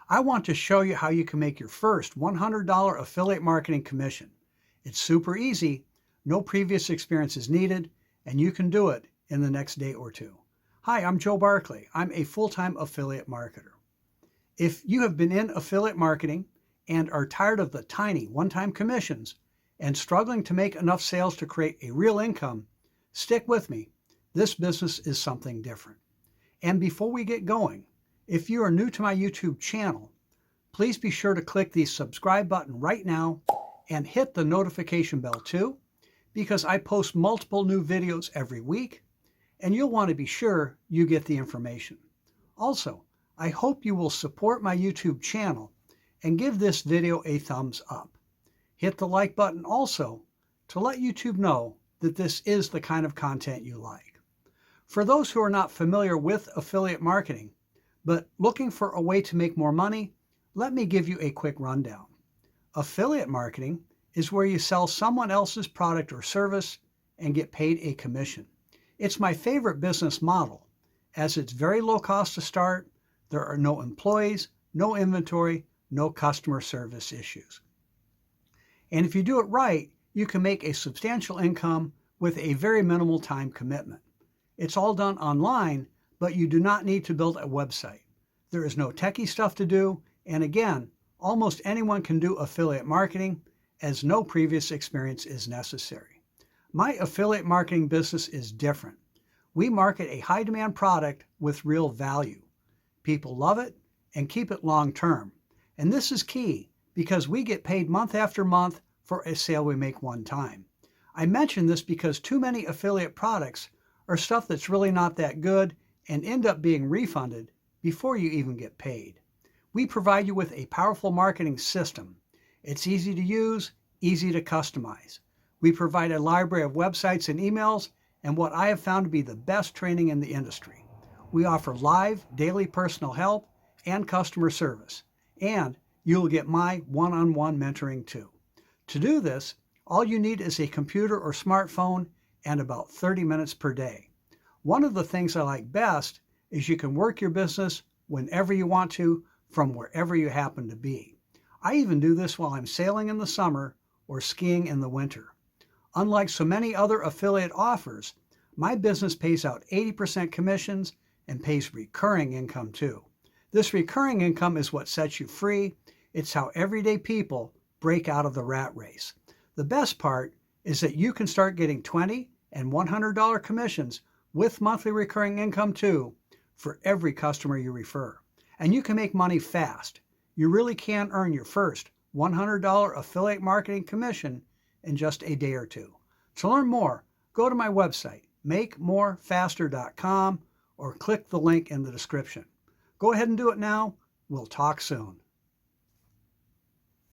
I want to show you how you can make your first $100 affiliate marketing commission. It's super easy, no previous experience is needed, and you can do it in the next day or two. Hi, I'm Joe Barclay. I'm a full-time affiliate marketer. If you have been in affiliate marketing and are tired of the tiny one-time commissions and struggling to make enough sales to create a real income, stick with me. This business is something different. And before we get going, if you are new to my YouTube channel, please be sure to click the subscribe button right now and hit the notification bell too, because I post multiple new videos every week, and you'll want to be sure you get the information. Also, I hope you will support my YouTube channel and give this video a thumbs up. Hit the like button also to let YouTube know that this is the kind of content you like. For those who are not familiar with affiliate marketing, but looking for a way to make more money, let me give you a quick rundown. Affiliate marketing is where you sell someone else's product or service and get paid a commission. It's my favorite business model, as it's very low cost to start, there are no employees, no inventory, no customer service issues. And if you do it right, you can make a substantial income with a very minimal time commitment. It's all done online, but you do not need to build a website. There is no techie stuff to do, and again, almost anyone can do affiliate marketing, as no previous experience is necessary. My affiliate marketing business is different. We market a high-demand product with real value. People love it and keep it long-term. And this is key because we get paid month after month for a sale we make one time. I mention this because too many affiliate products are stuff that's really not that good and end up being refunded before you even get paid. We provide you with a powerful marketing system. It's easy to use, easy to customize. We provide a library of websites and emails and what I have found to be the best training in the industry. We offer live, daily personal help and customer service, and you'll get my one-on-one mentoring too. To do this, all you need is a computer or smartphone and about 30 minutes per day. One of the things I like best is you can work your business whenever you want to from wherever you happen to be. I even do this while I'm sailing in the summer or skiing in the winter. Unlike so many other affiliate offers, my business pays out 80% commissions and pays recurring income too. This recurring income is what sets you free. It's how everyday people break out of the rat race. The best part is that you can start getting $20 and $100 commissions with monthly recurring income too for every customer you refer. And you can make money fast. You really can earn your first $100 affiliate marketing commission in just a day or two. To learn more, go to my website, makemorefaster.com, or click the link in the description. Go ahead and do it now. We'll talk soon.